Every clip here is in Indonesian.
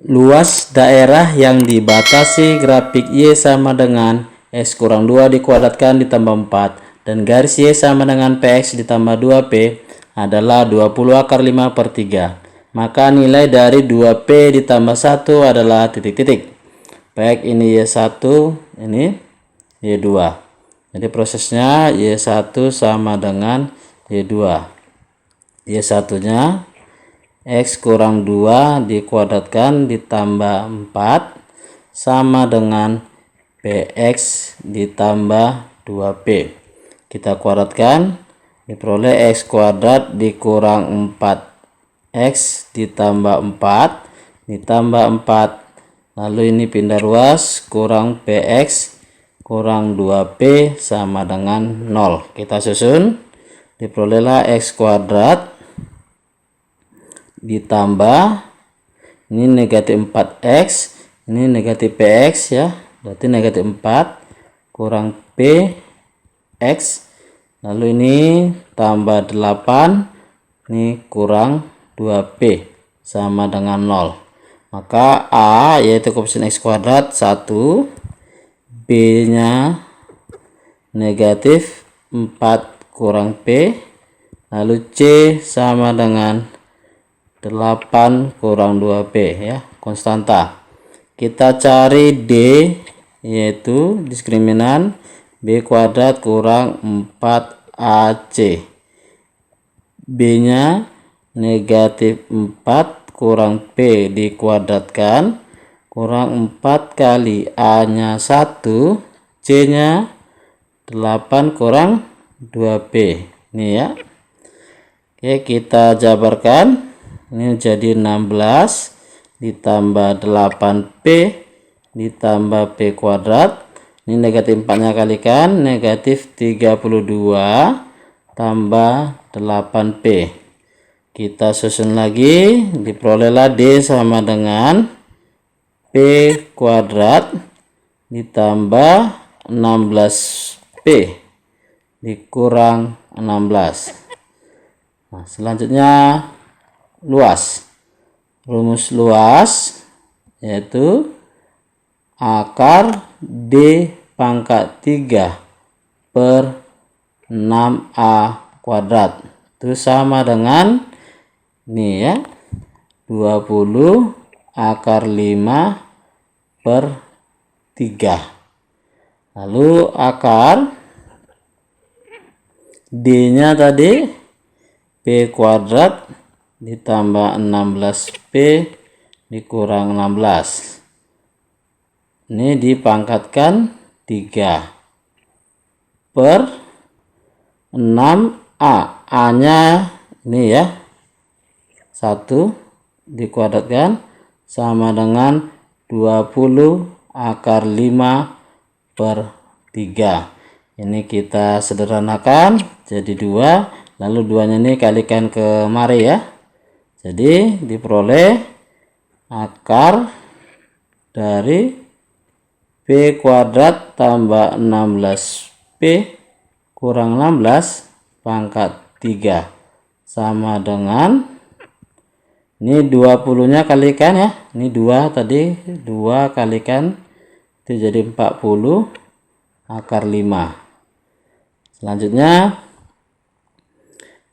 Luas daerah yang dibatasi grafik Y sama dengan X kurang 2 dikuadratkan ditambah 4 dan garis Y sama dengan PX ditambah 2P adalah 20 akar 5 per 3. Maka nilai dari 2P ditambah 1 adalah titik-titik. Baik, ini Y1, ini Y2. Jadi prosesnya Y1 sama dengan Y2. Y1-nya X kurang 2 dikuadratkan ditambah 4 sama dengan PX ditambah 2P. Kita kuadratkan, diperoleh X kuadrat dikurang 4X ditambah 4 ditambah 4. Lalu ini pindah ruas, kurang PX kurang 2P sama dengan 0. Kita susun, diperolehlah X kuadrat ditambah ini negatif 4x, ini negatif px ya, berarti negatif 4 kurang px, lalu ini tambah 8, ini kurang 2p sama dengan 0. Maka A yaitu koefisien x kuadrat 1, B nya negatif 4 kurang p, lalu C sama dengan 8 kurang 2P ya, konstanta. Kita cari D yaitu diskriminan B kuadrat kurang 4AC. B nya negatif 4 kurang P dikuadratkan kurang 4 kali A nya 1, C nya 8 kurang 2P ini ya. Oke, kita jabarkan. Ini jadi 16 ditambah 8P ditambah P kuadrat. Ini negatif 4 nya kalikan, negatif 32 tambah 8P. Kita susun lagi, diperolehlah D sama dengan P kuadrat ditambah 16P dikurang 16. Nah, selanjutnya luas. Rumus luas yaitu akar D pangkat 3 per 6A kuadrat itu sama dengan ini ya, 20 akar 5 per 3. Lalu akar D nya tadi P kuadrat ditambah 16P dikurang 16. Ini dipangkatkan 3 per 6A. A nya ini ya, 1 dikuadratkan sama dengan 20 akar 5 per 3. Ini kita sederhanakan jadi 2, lalu 2 nya ini kalikan ke mari ya. Jadi diperoleh akar dari P kuadrat tambah 16P kurang 16 pangkat 3 sama dengan ini 20 nya kalikan ya, ini 2 tadi, 2 kalikan itu jadi 40 akar 5. Selanjutnya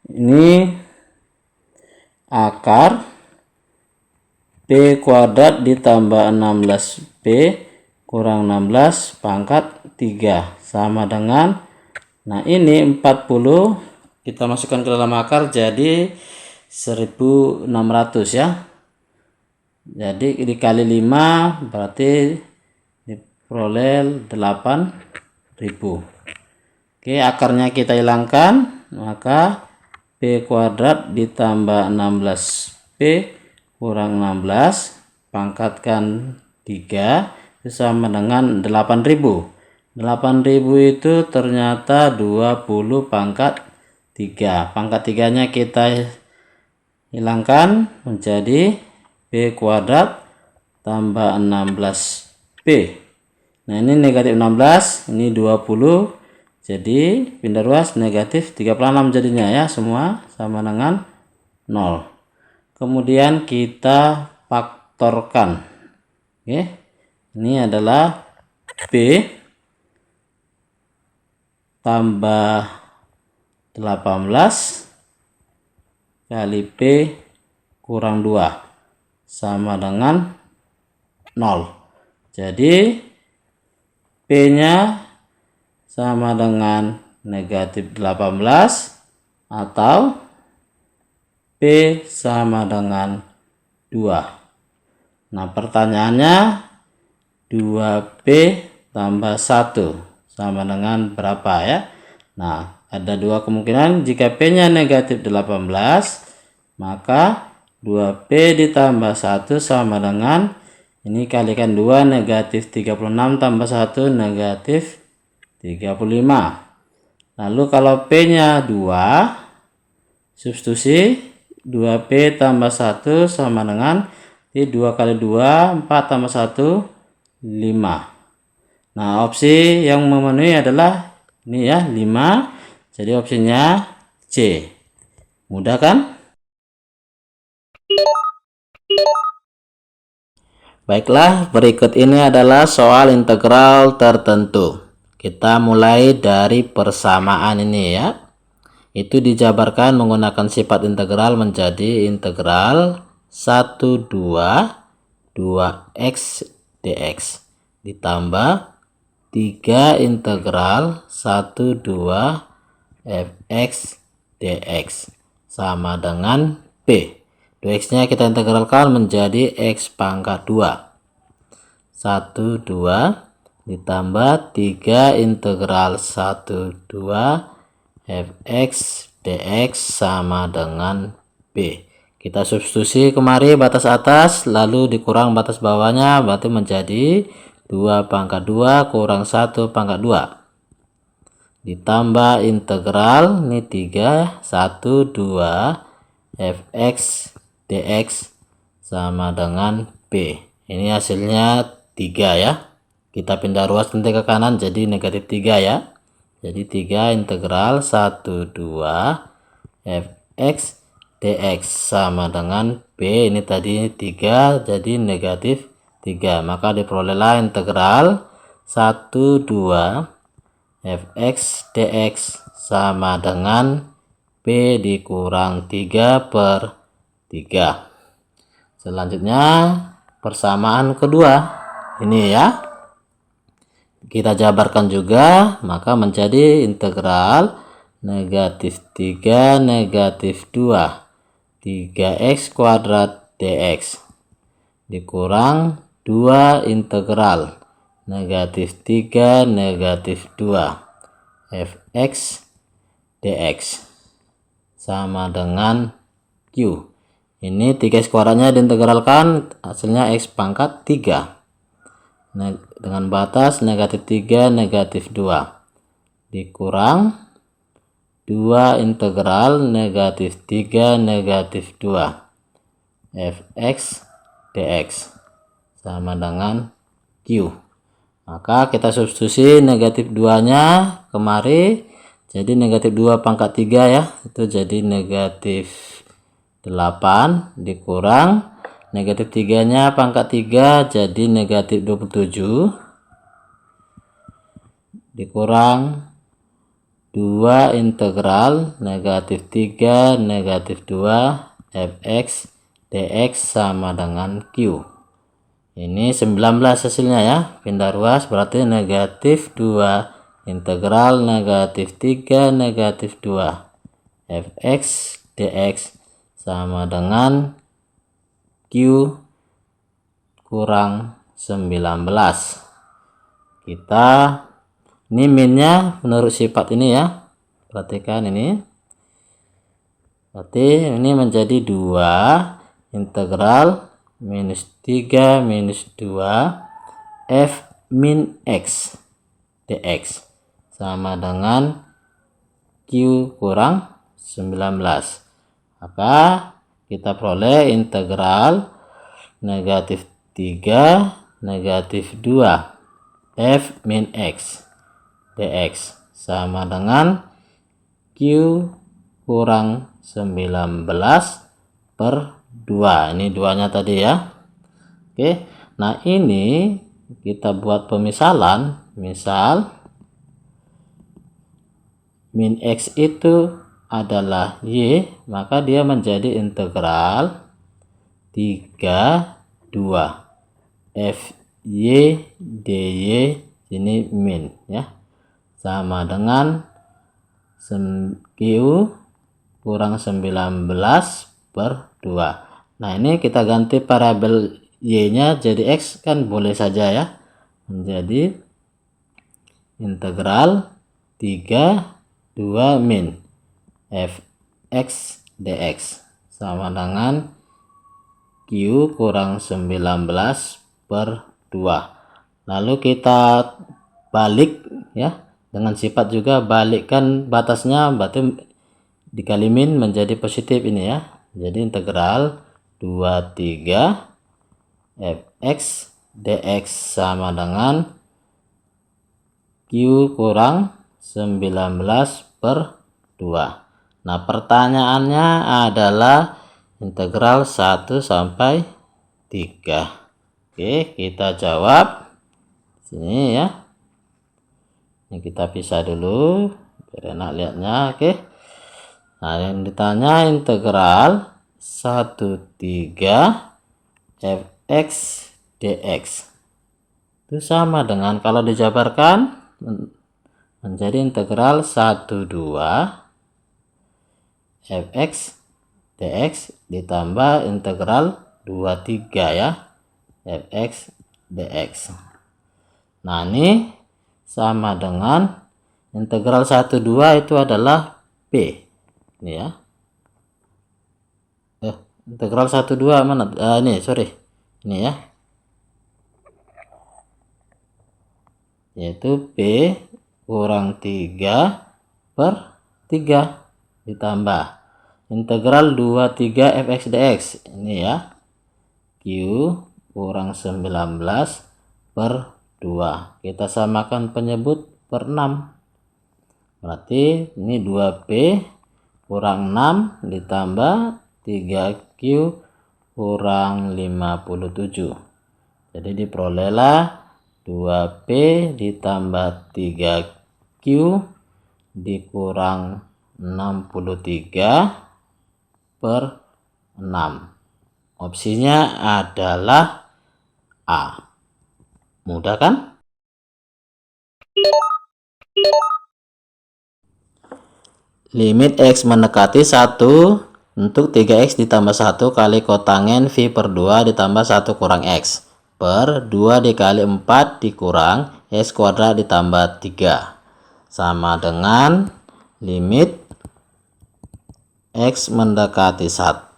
ini akar P kuadrat ditambah 16P kurang 16 pangkat 3 sama dengan, nah ini 40 kita masukkan ke dalam akar jadi 1600 ya. Jadi dikali 5 berarti diperoleh 8000. Oke, akarnya kita hilangkan, maka P kuadrat ditambah 16P kurang 16 pangkatkan 3 itu sama dengan 8000. 8000 itu ternyata 20 pangkat 3. Pangkat 3 nya kita hilangkan menjadi P kuadrat tambah 16P. Nah ini negatif 16, ini 20. Jadi pindah ruas negatif 36 jadinya ya, semua sama dengan 0. Kemudian kita faktorkan. Oke, ini adalah P tambah 18 kali P kurang 2 sama dengan 0. Jadi P nya sama dengan negatif 18 atau P sama dengan 2. Nah, pertanyaannya 2P tambah 1 sama dengan berapa ya? Nah, ada dua kemungkinan. Jika P nya negatif 18, maka 2P ditambah 1 sama dengan, ini kalikan 2, negatif 36 tambah 1 negatif 35. Lalu kalau P nya 2, substitusi 2P tambah 1 sama dengan 2 kali 2, 4 tambah 1, 5. Nah, opsi yang memenuhi adalah ini ya, 5. Jadi opsinya C. Mudah kan? Baiklah, berikut ini adalah soal integral tertentu. Kita mulai dari persamaan ini ya. Itu dijabarkan menggunakan sifat integral menjadi integral 1, 2x dx ditambah 3 integral 1, 2 fx dx sama dengan P. 2x nya kita integralkan menjadi x pangkat 2. 1, 2 ditambah 3 integral 1, 2 fx dx sama dengan B. Kita substitusi kemari batas atas lalu dikurang batas bawahnya, berarti menjadi 2 pangkat 2 kurang 1 pangkat 2 ditambah integral ini 3 1 2 fx dx sama dengan B. Ini hasilnya 3 ya. Kita pindah ruas nanti ke kanan jadi negatif 3 ya. Jadi 3 integral 1 2 fx dx sama dengan B. Ini tadi 3 jadi negatif 3. Maka diperolehlah integral 1 2 fx dx sama dengan B dikurang 3 per 3. Selanjutnya persamaan kedua. Ini ya. Kita jabarkan juga, maka menjadi integral negatif 3 negatif 2 3x kuadrat dx dikurang 2 integral negatif 3 negatif 2 fx dx sama dengan Q. Ini 3x kuadratnya diintegralkan, hasilnya x pangkat 3 dengan batas negatif 3 negatif 2 dikurang 2 integral negatif 3 negatif 2 fx dx sama dengan Q. Maka kita substitusi negatif 2 nya kemari jadi negatif 2 pangkat 3 ya, itu jadi negatif 8 dikurang negatif 3 nya pangkat 3 jadi negatif 27 dikurang 2 integral negatif 3 negatif 2 fx dx sama dengan Q. Ini 19 hasilnya ya. Pindah ruas berarti negatif 2 integral negatif 3 negatif 2 fx dx sama dengan Q kurang 19. Kita ini minnya menurut sifat ini ya, perhatikan ini. Berarti ini menjadi 2 integral minus 3 minus 2 f min x dx sama dengan Q kurang 19. Maka kita peroleh integral negatif 3 negatif 2 f min x dx sama dengan Q kurang 19 per 2. Ini 2 nya tadi ya. Oke, nah ini kita buat pemisalan. Misal min X itu adalah Y, maka dia menjadi integral 32 FY DY, ini min ya, sama dengan Q kurang 19/2. Nah ini kita ganti variabel Y nya jadi X, kan boleh saja ya, menjadi integral 32 min Fx dx sama dengan Q kurang 19/2. Lalu kita balik ya, dengan sifat juga balikkan batasnya, berarti dikali min menjadi positif ini ya. Jadi integral 23 Fx dx sama dengan Q kurang 19/2. Nah pertanyaannya adalah integral 1 sampai 3. Oke, kita jawab sini ya. Ini kita pisah dulu biar enak lihatnya. Oke, nah yang ditanya integral 13 Fx dx itu sama dengan, kalau dijabarkan menjadi integral 12 Fx dx ditambah integral 23 ya Fx dx. Nah ini sama dengan integral 12 itu adalah P ini ya. Integral 12 mana? Ini sorry, ini ya, yaitu P kurang 3/3 ditambah integral 23 Fx dx ini ya, Q kurang 19/2. Kita samakan penyebut per 6, berarti ini 2P kurang 6 ditambah 3Q kurang 57. Jadi diperolehlah 2P ditambah 3Q dikurang 63/6. Opsinya adalah A. Mudah kan? Limit X mendekati 1 untuk 3X ditambah 1 kali kotangen V per 2 ditambah 1 kurang X per 2 dikali 4 dikurang X kuadrat ditambah 3 sama dengan limit X mendekati 1,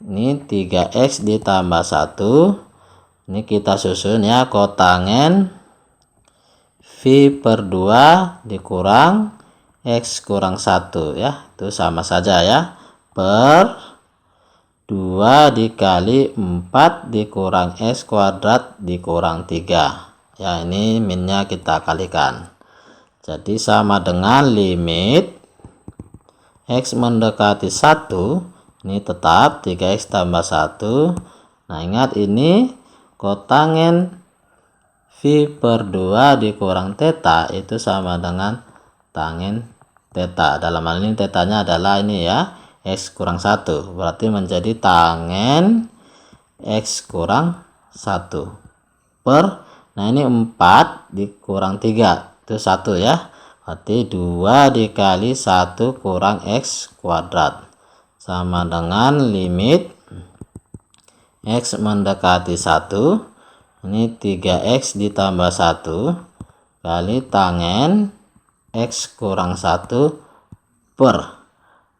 ini 3X ditambah 1, ini kita susun ya, kotangen V per 2 dikurang X kurang 1 ya, itu sama saja ya, per 2 dikali 4 dikurang X kuadrat dikurang 3 ya, ini minnya kita kalikan. Jadi sama dengan limit X mendekati 1, ini tetap 3X tambah 1. Nah ingat ini kotangen V per 2 dikurang theta itu sama dengan tangen theta. Dalam hal ini tetanya adalah ini ya, X kurang 1, berarti menjadi tangen X kurang 1 per, nah ini 4 dikurang 3 itu 1 ya, berarti 2 dikali 1 kurang X kuadrat sama dengan limit X mendekati 1, ini 3X ditambah 1 kali tangen X kurang 1 per.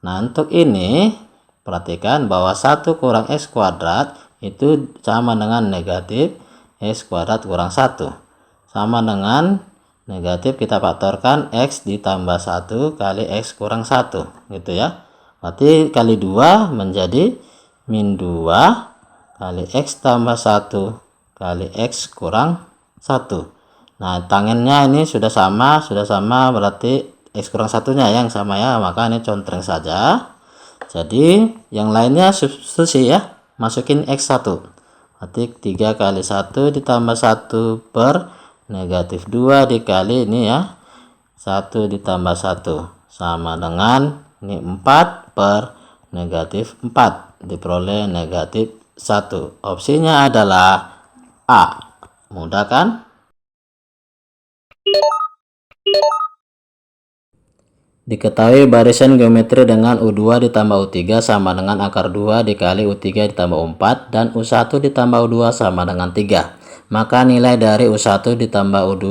Nah untuk ini perhatikan bahwa 1 kurang X kuadrat itu sama dengan negatif X kuadrat kurang 1, sama dengan negatif kita faktorkan X ditambah 1 kali X kurang 1 gitu ya, berarti kali 2 menjadi min 2 kali X tambah 1 kali X kurang 1. Nah tangennya ini sudah sama berarti X kurang 1-nya yang sama ya, maka ini contreng saja. Jadi yang lainnya substitusi ya, masukin X1, Berarti 3 kali 1 ditambah 1 per negatif 2 dikali ini ya, 1 ditambah 1 sama dengan ini 4 per negatif 4, diperoleh negatif 1. Opsinya adalah A. Mudah kan? Diketahui barisan geometri dengan U2 ditambah U3 sama dengan akar 2 dikali U3 ditambah U4 dan U1 ditambah U2 sama dengan 3. Maka nilai dari U1 ditambah U2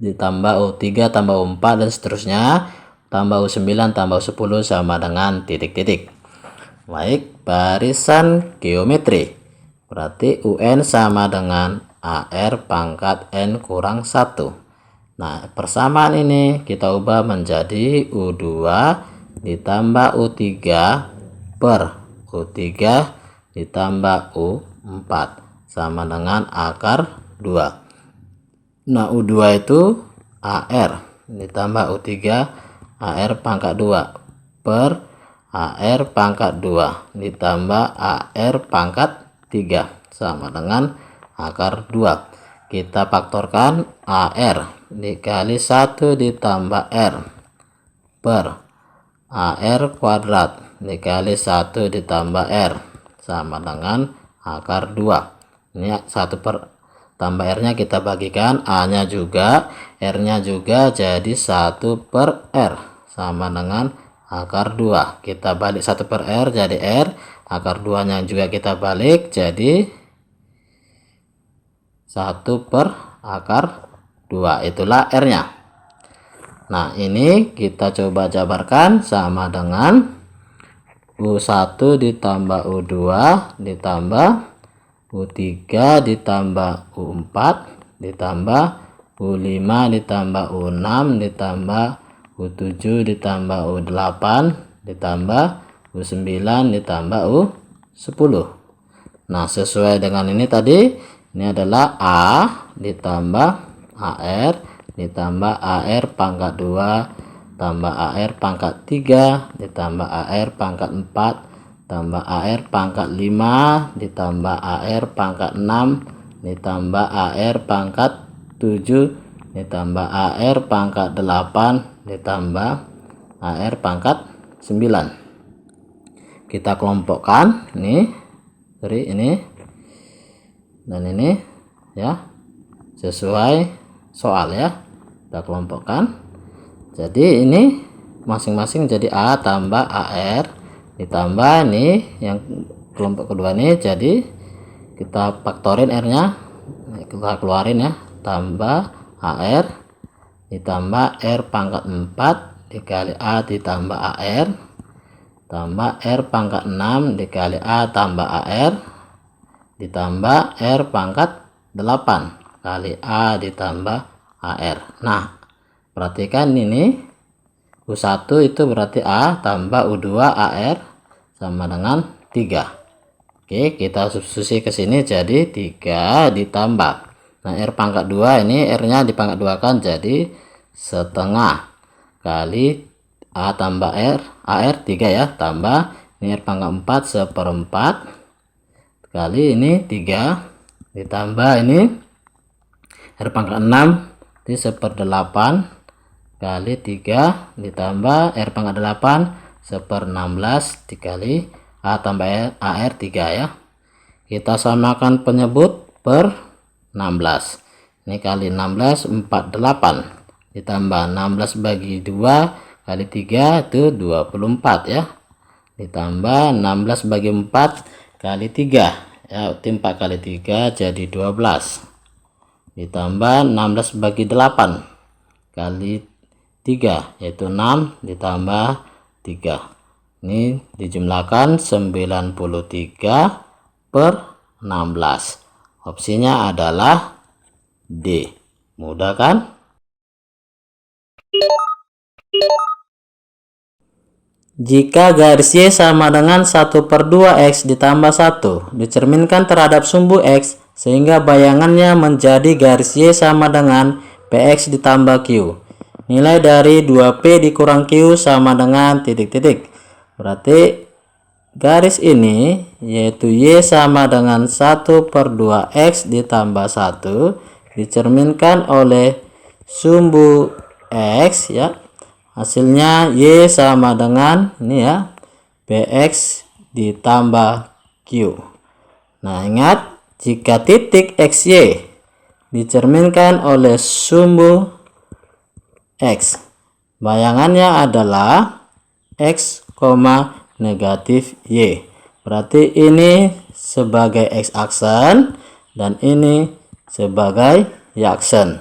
ditambah U3 tambah U4 dan seterusnya tambah U9 tambah U10 sama dengan titik-titik. Baik, barisan geometri. Berarti UN sama dengan AR pangkat N kurang 1. Nah, persamaan ini kita ubah menjadi U2 ditambah U3 per U3 ditambah U4 sama dengan akar 2. Nah, U2 itu AR ditambah U3 AR pangkat 2 per AR pangkat 2 ditambah AR pangkat 3 sama dengan akar 2. Kita faktorkan AR dikali 1 ditambah R per AR kuadrat dikali 1 ditambah R sama dengan akar 2. Ini 1 per tambah R nya kita bagikan, A nya juga, R nya juga, jadi 1 per R sama dengan akar 2. Kita balik 1 per R jadi R, akar 2 nya juga kita balik jadi 1 per akar 2, itulah R nya. Nah, ini kita coba jabarkan sama dengan U1 ditambah U2 ditambah U3 ditambah U4 ditambah U5 ditambah U6 ditambah U7 ditambah U8 ditambah U9 ditambah U10. Nah, sesuai dengan ini tadi, ini adalah A ditambah AR ditambah AR pangkat 2 tambah AR pangkat 3 ditambah AR pangkat 4 tambah AR pangkat 5 ditambah AR pangkat 6 ditambah AR pangkat 7 ditambah AR pangkat 8 ditambah AR pangkat 9. Kita kelompokkan ini dan ini ya, sesuai soal ya, kita kelompokkan. Jadi ini masing-masing jadi A tambah AR ditambah ini yang kelompok kedua ini, jadi kita faktorin R nya, kita keluarin ya, tambah AR ditambah R pangkat 4 dikali A ditambah AR tambah R pangkat 6 dikali A tambah AR ditambah R pangkat 8 kali A ditambah AR. Nah, perhatikan ini U1 itu berarti A tambah U2 AR sama dengan 3. Oke, kita substitusi ke sini jadi 3 ditambah. Nah, R pangkat 2 ini R nya dipangkat 2 kan, jadi setengah kali A tambah R, AR 3 ya, tambah ini R pangkat 4 1/4 kali ini 3 ditambah ini R pangkat 6 di 1/8 kali 3 ditambah R pangkat 8 1/16 dikali A tambah AR 3 ya. Kita samakan penyebut per 16. Ini kali 16 48 ditambah 16 bagi 2 kali 3 itu 24 ya. Ditambah 16 bagi 4 kali 3 ya, 4 kali 3 jadi 12 ditambah 16 bagi 8 kali 3 yaitu 6 ditambah 3, ini dijumlahkan 93 per 16. Opsinya adalah D. Mudah kan? Jika garis Y sama dengan 1/2X ditambah 1 dicerminkan terhadap sumbu X sehingga bayangannya menjadi garis Y sama dengan PX ditambah Q. Nilai dari 2P dikurang Q sama dengan titik-titik. Berarti garis ini, yaitu Y sama dengan 1/2X ditambah 1, dicerminkan oleh sumbu X ya. Hasilnya Y sama dengan ini ya, PX ditambah Q. Nah, ingat, jika titik XY dicerminkan oleh sumbu X, bayangannya adalah X, negatif Y. Berarti ini sebagai X aksen dan ini sebagai Y aksen.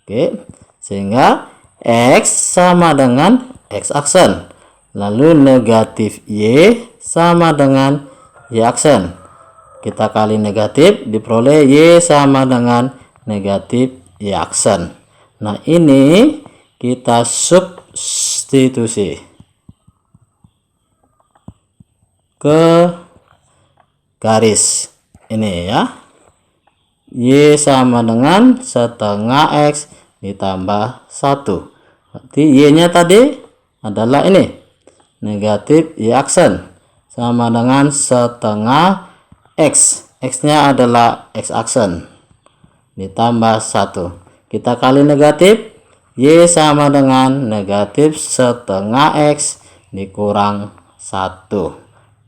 Oke, sehingga X sama dengan X aksen, lalu negatif Y sama dengan Y aksen. Kita kali negatif, diperoleh Y sama dengan negatif Y aksen. Nah, ini kita substitusi ke garis ini ya. Y sama dengan setengah X ditambah 1. Berarti Y-nya tadi adalah ini, negatif Y aksen, sama dengan setengah X. X-nya adalah X aksen ditambah 1. Kita kali negatif, Y sama dengan negatif setengah X dikurang 1.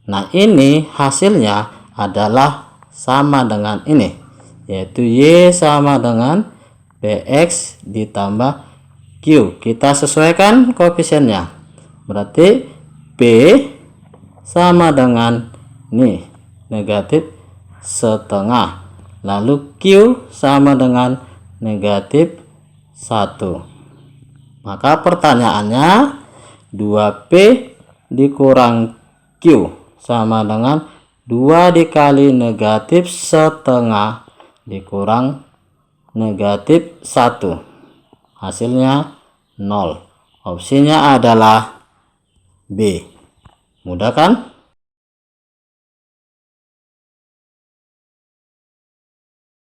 Nah, ini hasilnya adalah sama dengan ini, yaitu Y sama dengan PX ditambah Q. Kita sesuaikan koefisiennya. Berarti P sama dengan ini, negatif setengah. Lalu Q sama dengan negatif 1. Maka pertanyaannya 2P dikurang Q sama dengan 2 dikali negatif setengah dikurang negatif 1. Hasilnya 0. Opsinya adalah B. Mudah kan?